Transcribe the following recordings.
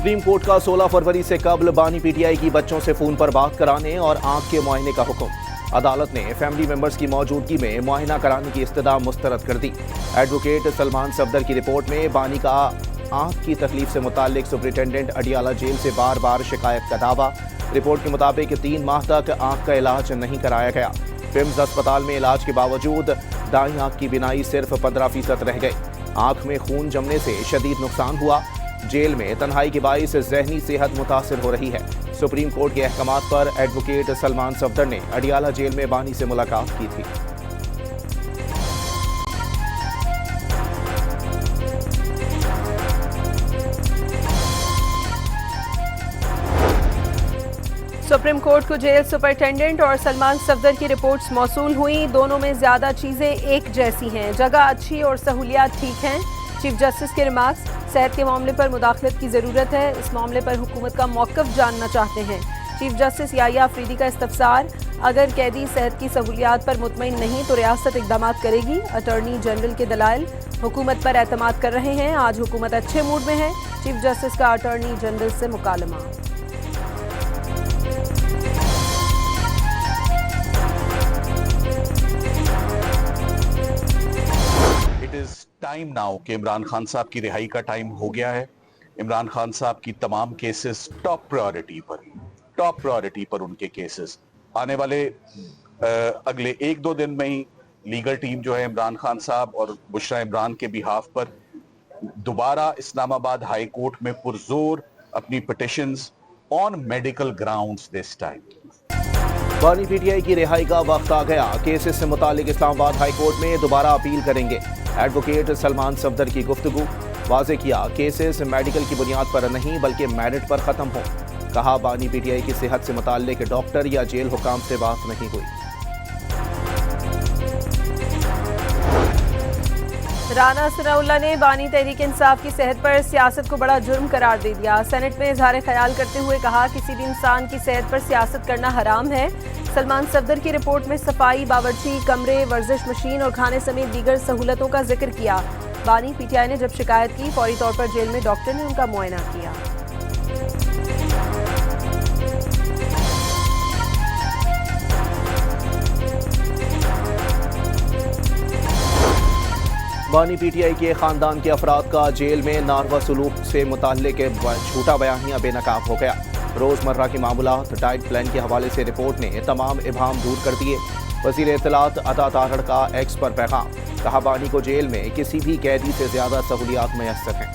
Supreme court का 16 फरवरी से कबल बानी पीटीआई की बच्चों से फोन पर बात कराने और आंख के मुआयने का हुक्म। अदालत ने फैमिली मेंबर्स की मौजूदगी में मुआयना कराने की इस्तदा मुस्तरद कर दी। एडवोकेट सलमान सफदर की रिपोर्ट में बानी का आंख की तकलीफ से मुतालिक सुपरिटेंडेंट अडियाला जेल से बार बार शिकायत का दावा। रिपोर्ट के मुताबिक 3 माह तक आंख का इलाज नहीं कराया गया। पिम्स अस्पताल में इलाज के बावजूद दाईं आंख की बिनाई सिर्फ 15% रह गई। आंख में खून जमने से शदीद नुकसान हुआ। जेल में तन्हाई के बाइस जहनी सेहत मुतासिर हो रही है। सुप्रीम कोर्ट के अहकामात पर एडवोकेट सलमान सफदर ने अडियाला जेल में बानी से मुलाकात की थी। सुप्रीम कोर्ट को जेल सुपरिटेंडेंट और सलमान सफदर की रिपोर्ट्स मौसूल हुई। दोनों में ज्यादा चीजें एक जैसी हैं। जगह अच्छी और सहूलियात ठीक हैं। चीफ जस्टिस के रिमार्क्स, सेहत के मामले पर मुदाखलत की जरूरत है। इस मामले पर हुकूमत का मौक़िफ़ जानना चाहते हैं। चीफ जस्टिस याहिया अफरीदी का इस्तफसार, अगर कैदी सेहत की सहूलियात पर मुतमईन नहीं तो रियासत इक़दाम करेगी। अटॉर्नी जनरल के दलाइल, हुकूमत पर एतमाद कर रहे हैं। आज हुकूमत अच्छे मूड में है। चीफ जस्टिस का अटॉर्नी जनरल से मुकालमा। टाइम नाउ कि इमरान खान साहब की रिहाई का टाइम हो गया है। इमरान खान साहब की तमाम केसेस टॉप प्रायोरिटी पर उनके केसेस आने वाले अगले 1-2 दिन में ही लीगल टीम जो है इमरान खान साहब और बुशरा इमरान के बिहाफ पर दोबारा इस्लामाबाद हाई कोर्ट में पुरजोर अपनी petitions on medical grounds this time. बानी पीटीआई की रिहाई का वक्त आ गया। केसेस से मुतालिक इस्लामाबाद हाई कोर्ट में दोबारा अपील करेंगे। एडवोकेट सलमान सफदर की गुफ्तगू, वाज़े किया केसेस मेडिकल की बुनियाद पर नहीं बल्कि मेरिट पर खत्म हो। कहा बानी पीटीआई की सेहत से मुताल्लिक डॉक्टर या जेल हुकाम से बात नहीं हुई। राना सनाउल्लाह ने बानी तहरीक इंसाफ की सेहत पर सियासत को बड़ा जुर्म करार दे दिया। सेनेट में इजहार ख्याल करते हुए कहा किसी भी इंसान की सेहत पर सियासत करना हराम है। सलमान सफदर की रिपोर्ट में सफाई, बावर्ची कमरे, वर्जिश मशीन और खाने समेत दीगर सहूलतों का जिक्र किया। बानी पीटीआई ने जब शिकायत की फौरी तौर पर जेल में डॉक्टर ने उनका मुआयना किया। बानी पीटीआई के खानदान के अफराद का जेल में नारवा सलूक से मुताल्लिक झूठा बयानिया बेनकाब हो गया। रोजमर्रा के मामूलात, डाइट प्लान के हवाले से रिपोर्ट ने तमाम इबाम दूर कर दिए। वज़ीर इत्तलात अता तारड़ का एक्स पर पैगाम, कहा बानी को जेल में किसी भी कैदी से ज्यादा सहूलियात मैसर हैं।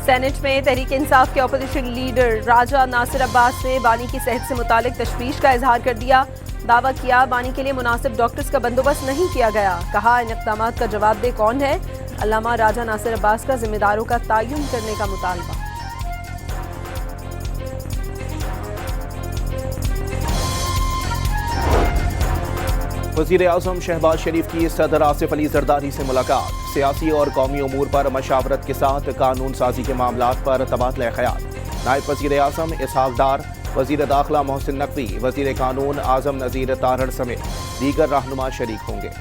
सेनेट में तहरीक इंसाफ के अपोजिशन लीडर राजा नासिर अब्बास ने बानी की सेहत से मुतालिक तशवीश का इजहार कर दिया। दावा किया बानी के लिए मुनासिब डॉक्टर्स का बंदोबस्त नहीं किया गया। कहा इन इक़दामात का जवाबदेह कौन है। अल्लामा राजा नासिर अब्बास का जिम्मेदारों का तयन करने का मुतालबा। वज़ीर आज़म शहबाज शरीफ की सदर आसिफ अली जरदारी से मुलाकात। सियासी और कौमी उमूर पर मशावरत के साथ कानून साजी के मामलात पर तबादला ख्याल। नायब वज़ीर आज़म इसहाक डार, वज़ीर दाखिला मोहसिन नकवी, वज़ीर कानून आज़म नज़ीर तारड़ समेत दीगर रहनुमा शरीक होंगे।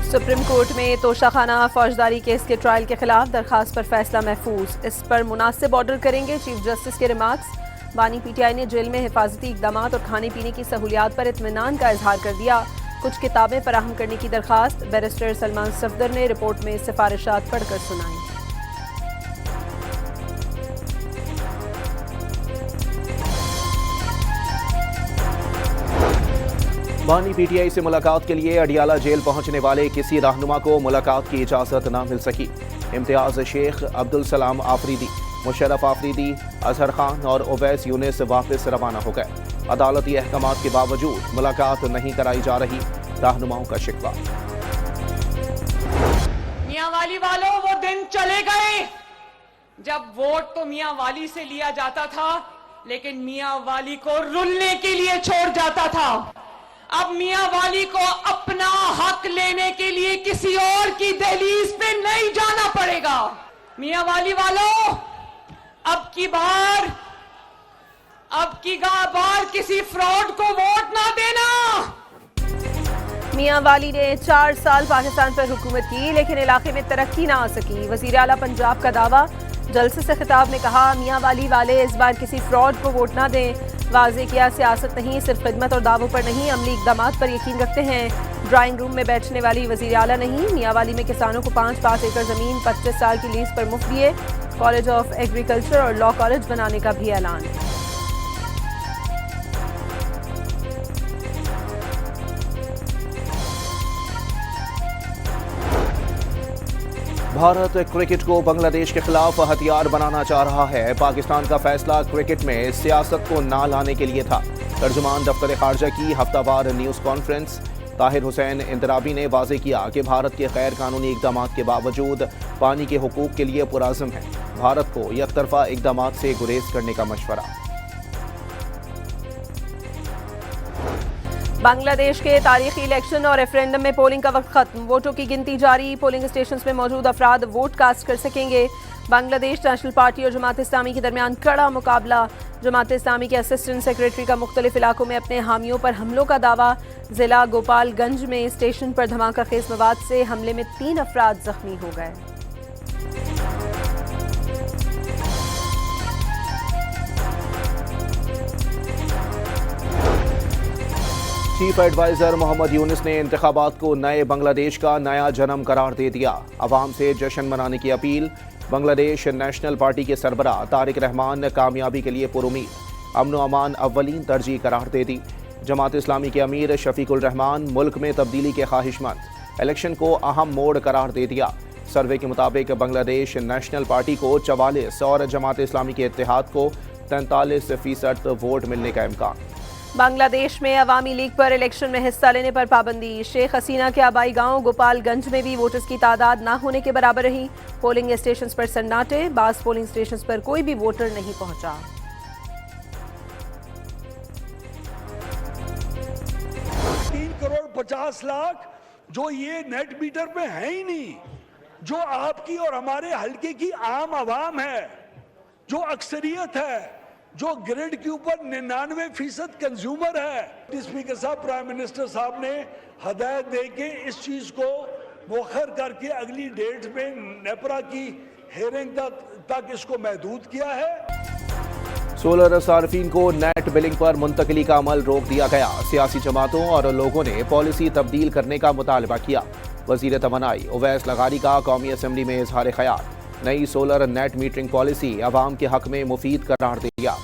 सुप्रीम कोर्ट में तोशाखाना फौजदारी केस के ट्रायल के खिलाफ दरखास्त पर फैसला महफूज। इस पर मुनासिब ऑर्डर करेंगे चीफ जस्टिस के रिमार्क्स। बानी पीटीआई ने जेल में हिफाजती इक़दाम और खाने पीने की सहूलियात पर इत्मीनान का इजहार कर दिया। कुछ किताबें फराहम करने की दरखास्त बैरिस्टर सलमान सफदर ने रिपोर्ट में सिफारिशात पढ़कर सुनाई। बानी पीटीआई से मुलाकात के लिए अडियाला जेल पहुंचने वाले किसी रहनुमा को मुलाकात की इजाजत न मिल सकी। इम्तियाज शेख, अब्दुल सलाम आफरीदी, मुशर्रफ आफरीदी, अजहर खान और ओवैस यूनिस वापस रवाना हो गए। अदालती अहकामात के बावजूद मुलाकात नहीं कराई जा रही, रहनुमाओं का शिकवा। मियां वाली वालों, वो दिन चले गए जब वोट तो मियां वाली से लिया जाता था लेकिन मियां वाली को रुलने के लिए छोड़ जाता था। अब मियां वाली को अपना हक लेने के लिए किसी और की दहलीज पे नहीं जाना पड़ेगा। मियां वाली वालों, अब की बार किसी फ्रॉड को वोट ना देना। मियां वाली ने 4 साल पाकिस्तान पर हुकूमत की, लेकिन इलाके में तरक्की ना आ सकी। वजीर आला पंजाब का दावा। जलसे से खिताब में कहा, मियां वाली वाले इस बार किसी फ्रॉड को वोट ना दें। वाज़ेह किया, सियासत नहीं, सिर्फ खिदमत और दावों पर नहीं, अमली इक़दामात पर यकीन रखते हैं। ड्राइंग रूम में बैठने वाली वजीर आला नहीं। मियां वाली में किसानों को 5-5 एकड़ ज़मीन 25 साल की लीज पर मुफ्त दिए। कॉलेज ऑफ एग्रीकल्चर और लॉ कॉलेज बनाने का भी ऐलान। भारत क्रिकेट को बांग्लादेश के खिलाफ हथियार बनाना चाह रहा है। पाकिस्तान का फैसला क्रिकेट में सियासत को ना लाने के लिए था। तर्जुमान दफ्तर खारजा की हफ्तावार न्यूज़ कॉन्फ्रेंस। ताहिर हुसैन इंतराबी ने वाज़ेह किया कि भारत के गैर कानूनी इक़दामात के बावजूद पानी के हुकूक के लिए पुराज़म है। भारत को यकतरफा इक़दामात से गुरेज करने का मशवरा। बांग्लादेश के तारीखी इलेक्शन और रेफरेंडम में पोलिंग का वक्त खत्म। वोटों की गिनती जारी। पोलिंग स्टेशन में मौजूद अफराद वोट कास्ट कर सकेंगे। बांग्लादेश नेशनल पार्टी और जमात इस्लामी के दरमियान कड़ा मुकाबला। जमात इस्लामी के असिस्टेंट सेक्रेटरी का मुख्तलिफ इलाकों में अपने हामियों पर हमलों का दावा। जिला गोपालगंज में स्टेशन पर धमाका खेज मवाद से हमले में 3 अफराद जख्मी हो गए। चीफ एडवाइजर मोहम्मद यूनुस ने इंतखाबात को नए बांग्लादेश का नया जन्म करार दे दिया। अवाम से जश्न मनाने की अपील। बांग्लादेश नेशनल पार्टी के सरबराह तारिक रहमान ने कामयाबी के लिए पुरुमीद। अमन व अमान अव्वलीन तरजीह करार दे दी। जमात इस्लामी के अमीर शफीकुल रहमान मुल्क में तब्दीली के ख्वाहिशमंद। इलेक्शन को अहम मोड़ करार दे दिया। सर्वे के मुताबिक बांग्लादेश नेशनल पार्टी को 44 और जमात इस्लामी के इत्तेहाद को 43% वोट मिलने का इम्कान। बांग्लादेश में अवामी लीग पर इलेक्शन में हिस्सा लेने पर पाबंदी। शेख हसीना के आबाई गांव गोपालगंज में भी वोटर्स की तादाद ना होने के बराबर रही। पोलिंग स्टेशन पर सन्नाटे। बास पोलिंग स्टेशन पर कोई भी वोटर नहीं पहुंचा। 3,50,00,000 जो ये नेट मीटर पे है ही नहीं, जो आपकी और हमारे हल्के की आम आवाम है, जो अक्सरियत है, जो ग्रिड के ऊपर 99% कंज्यूमर है। स्पीकर साहब, प्राइम मिनिस्टर साहब ने हदायत दे के इस चीज को मुअख्खर करके अगली डेट में नेपरा की हेयरिंग तक इसको महदूद किया है। सोलर सार्फिन को नेट बिलिंग पर मुंतकली का अमल रोक दिया गया। सियासी जमातों और लोगों ने पॉलिसी तब्दील करने का मुतालबा किया। वजीर तवानाई उवैस लगारी का कौमी असम्बली में इजहार ख्याल। नई सोलर नेट मीटरिंग पॉलिसी अवाम के हक में मुफीद करार दिया।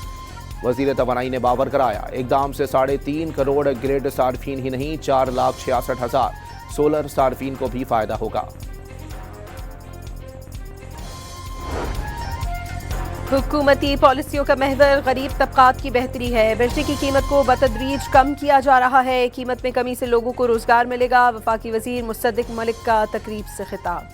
वजीर तवानाई ने बावर कराया, इकदाम से 3.5 करोड़ ग्रिड सार्फिन ही नहीं 4,66,000 सोलर सार्फिन को भी फायदा होगा। हुकूमती पॉलिसियों का महवर गरीब तबकात की बेहतरी है। बिजली की कीमत को बतदरीज कम किया जा रहा है। कीमत में कमी से लोगों को रोजगार मिलेगा। वफाकी वजीर मुसद्दिक मलिक का तकरीब से खिताब।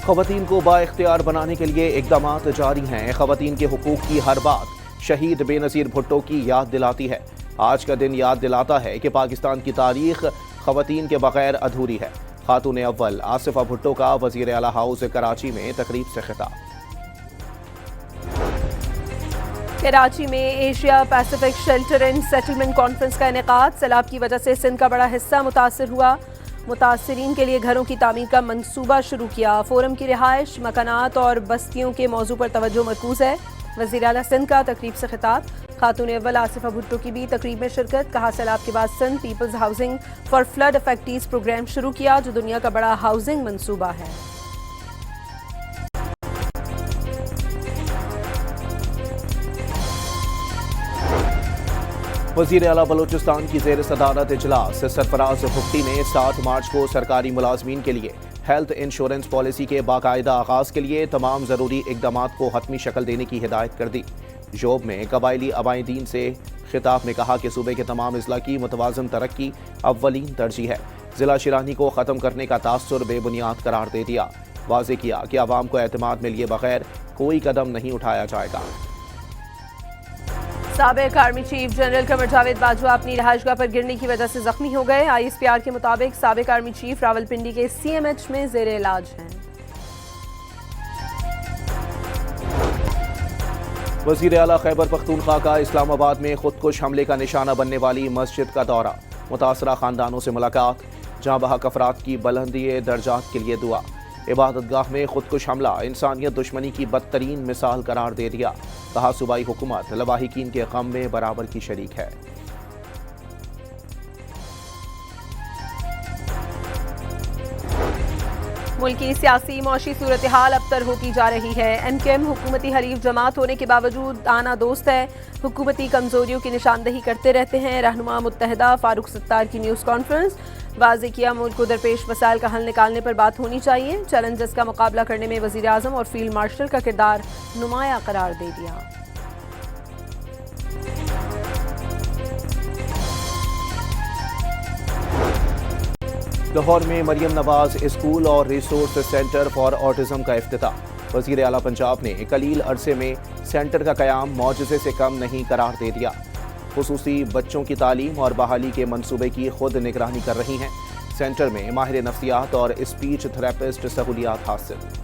ख़वातीन को बाइख्तियार बनाने के लिए इक़दामात जारी हैं। ख़वातीन के हुकूक की हर बात शहीद बेनज़ीर भुट्टो की याद दिलाती है। आज का दिन याद दिलाता है कि पाकिस्तान की तारीख ख़वातीन के बगैर अधूरी है। खातून अव्वल आसिफा भुट्टो का वज़ीर आला हाउस कराची में तकरीब से खिताब। कराची में Asia Pacific shelter and settlement conference का इनेकाद। सैलाब की वजह से सिंध का बड़ा हिस्सा मुतासर हुआ। मुतासरीन के लिए घरों की तामीर का मंसूबा शुरू किया। फोरम की रिहाइश, मकानात और बस्तियों के मौजू पर तवज्जो मरकूज है। वज़ीर आला सिंध का तकरीब से खिताब। खातून अव्वल आसिफा भुट्टो की भी तकरीब में शिरकत। कहा, सैलाब के बाद Sindh people's housing for flood affectees programme शुरू किया, जो दुनिया का बड़ा हाउसिंग मंसूबा है। वज़ीर आला बलूचिस्तान की ज़ेर सदारत इजलास। सरफराज भुट्टी ने 7 मार्च को सरकारी मुलाजमीन के लिए हेल्थ इंश्योरेंस पॉलिसी के बाकायदा आगाज़ के लिए तमाम ज़रूरी इक़दामात को हतमी शक्ल देने की हिदायत कर दी। जोब में कबायली अबायदीन से खिताब में कहा कि सूबे के तमाम अज़ला की मुतवाज़न तरक्की अव्वलीन तरजीह है। ज़िला शिरानी को ख़त्म करने का तासुर बेबुनियाद करार दे दिया। वाज़ेह किया कि आवाम को एतमाद में लिए बगैर कोई कदम नहीं उठाया जाएगा। साबिक army chief general Qamar Javed Bajwa अपनी रिहाइशगाह पर गिरने की वजह से जख्मी हो गए। ISPR के मुताबिक साबिक आर्मी चीफ रावलपिंडी के CMH में जेर इलाज हैं। वज़ीर आला खैबर पख्तूनख्वा का इस्लामाबाद में खुदकुश हमले का निशाना बनने वाली मस्जिद का दौरा, मुतासरा खानदानों से मुलाकात, जहाँ बहक अफराद की बुलंदी दर्जात के लिए दुआ। इबादतगाह में खुदकुश हमला इंसानियत दुश्मनी की बदतरीन मिसाल करार दे दिया, कहा सूबाई हुकूमत लवाहिकीन के गम में बराबर की शरीक है। मुल्क की सियासी मौशी सूरत हाल अबतर होती जा रही है। MKM हुकूमती हरीफ जमात होने के बावजूद आना दोस्त है, हुकूमती कमजोरियों की निशानदही करते रहते हैं। रहनुमा मुत्तहदा फारूक सत्तार की न्यूज़ कॉन्फ्रेंस, वाज़ेह किया मुल्क को दरपेश मसाइल का हल निकालने पर बात होनी चाहिए। चैलेंजेस का मुकाबला करने में वज़ीर आज़म और फील्ड मार्शल का किरदार नुमाया करार दे दिया। लाहौर में मरियम नवाज स्कूल और रिसोर्स सेंटर फॉर ऑटिज्म का इफ्तिताह। वज़ीर आला पंजाब ने कलील अरसे में सेंटर का क़याम मौजज़े से कम नहीं करार दे दिया। खुसूसी बच्चों की तालीम और बहाली के मंसूबे की खुद निगरानी कर रही हैं। सेंटर में माहिर नफ्सियात और स्पीच थेरेपिस्ट सहूलियात हासिल।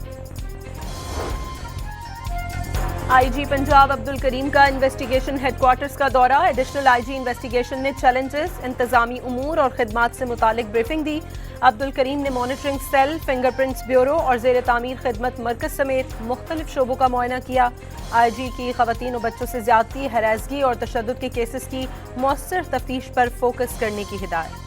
IG पंजाब अब्दुल करीम का इन्वेस्टिगेशन हेडक्वार्टर्स का दौरा। एडिशनल IG इन्वेस्टिगेशन ने चैलेंजेस, इंतजामी उमूर और खिदमात से मुतालिक ब्रीफिंग दी। अब्दुल करीम ने मॉनिटरिंग सेल, फिंगरप्रिंट्स ब्यूरो और ज़ेर तामीर खिदमत मरकज समेत मुख्तलिफ शोबों का मुआयना किया। IG की खवातीन और बच्चों से ज्यादती, हरासगी और तशद्दुद के केसेस की मौसर तफ्तीश पर फोकस करने की हिदायत।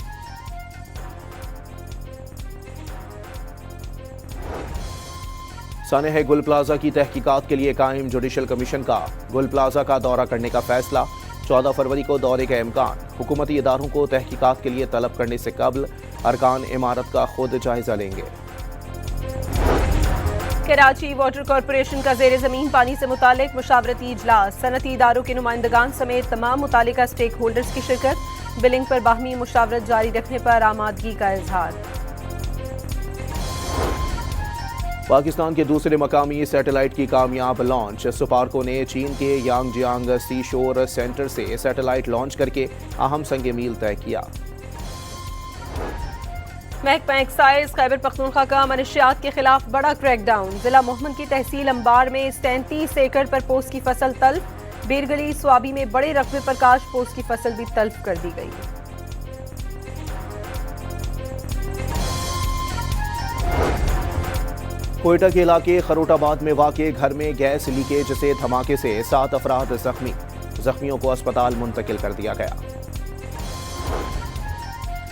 सानेह गुल प्लाजा की तहकीकात के लिए कायम जुडिशल कमीशन का गुल प्लाजा का दौरा करने का फैसला। 14 फरवरी को दौरे का इम्कान। हुकूमती इदारों को तहकीकात के लिए तलब करने से कबल अरकान इमारत का खुद जायजा लेंगे। कराची वाटर कॉरपोरेशन का ज़ेर ज़मीन पानी से मुतालिक मुशावरती इजलास। सनती इदारों के नुमाइंदगान समेत तमाम मुतालिका स्टेक होल्डर्स की शिरकत। बिलिंग पर बाहमी मुशावरत जारी रखने पर आमादगी का इजहार। पाकिस्तान के दूसरे मकामी सैटेलाइट की कामयाब लॉन्च। सुपार्को ने चीन के यांगजियांग सी शोर सेंटर से सैटेलाइट लॉन्च करके अहम संग मील तय किया। महकमा एक्साइज खैबर पख्तूनख्वा का मनशियात के खिलाफ बड़ा क्रैकडाउन। जिला मोहम्मद की तहसील अंबार में 37 एकड़ पर पोस्त की फसल तल्फ। बीरगली स्वाबी में बड़े रकबे पर काश पोस्त की फसल भी तल्फ कर दी गई। कोयटा के इलाके खरोटाबाद में वाक़े घर में गैस लीकेज से धमाके से 7 अफराद जख्मी। जख्मियों को अस्पताल मुंतकिल कर दिया गया।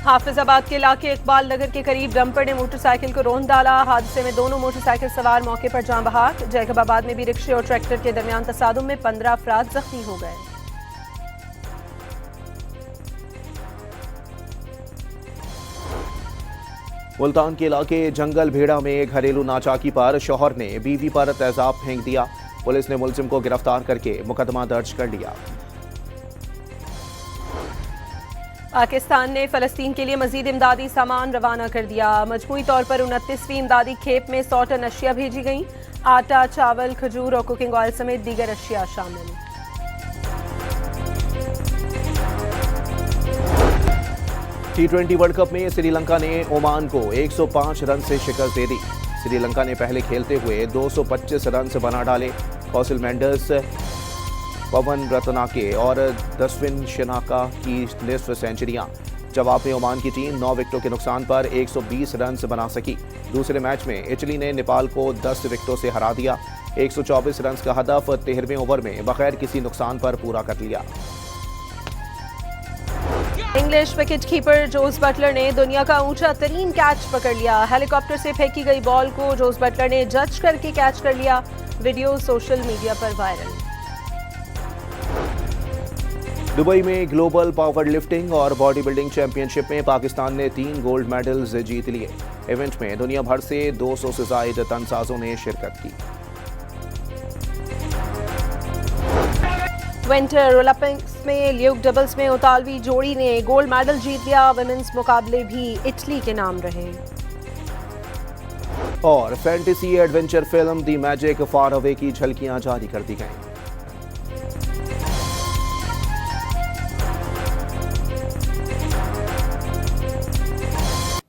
हाफिजाबाद के इलाके इकबाल नगर के करीब डंपर ने मोटरसाइकिल को रौंद डाला। हादसे में दोनों मोटरसाइकिल सवार मौके पर जान बहक। जैकबाबाद में भी रिक्शे और ट्रैक्टर के दरमियान तसादुम में 15 अफराद जख्मी हो गए। मुल्तान के इलाके जंगल भेड़ा में घरेलू नाचाकी पर शौहर ने बीवी पर तेजाब फेंक दिया। पुलिस ने मुलजिम को गिरफ्तार करके मुकदमा दर्ज कर लिया। पाकिस्तान ने फलस्तीन के लिए मजीद इमदादी सामान रवाना कर दिया। मजमूई तौर पर 29वीं इमदादी खेप में 100 टन अशिया भेजी गई। आटा, चावल, खजूर और कुकिंग ऑयल समेत दीगर अशिया शामिल। T20 वर्ल्ड कप में श्रीलंका ने ओमान को 105 रन से शिकस्त दे दी। श्रीलंका ने पहले खेलते हुए 225 रन बना डाले। कौशल मेंडस, पवन रत्नाके और दस्विन शनाका की निस्फ सेंचुरियां। जवाब में ओमान की टीम 9 विकेटों के नुकसान पर 120 रन बना सकी। दूसरे मैच में इटली ने नेपाल को 10 विकेटों से हरा दिया। 124 रन का हदफ 13वें ओवर में बगैर किसी नुकसान पर पूरा कर लिया। English wicket keeper Jos Buttler ने दुनिया का ऊंचा तरीन कैच पकड़ लिया। हेलीकॉप्टर से फेंकी गई बॉल को जोस बटलर ने जज करके कैच कर लिया। वीडियो सोशल मीडिया पर वायरल। दुबई में ग्लोबल पावर लिफ्टिंग और बॉडी बिल्डिंग चैंपियनशिप में पाकिस्तान ने 3 गोल्ड मेडल्स जीत लिए। इवेंट में दुनिया भर से 200 से ज्यादा तनसाजों ने शिरकत की। विंटर ओलंपिक्स में ल्यूक डबल्स में इतालवी जोड़ी ने गोल्ड मेडल जीत लिया। विमेंस मुकाबले भी इटली के नाम रहे। और फैंटेसी एडवेंचर फिल्म दी मैजिक फार अवे की झलकियां जारी कर दी गईं।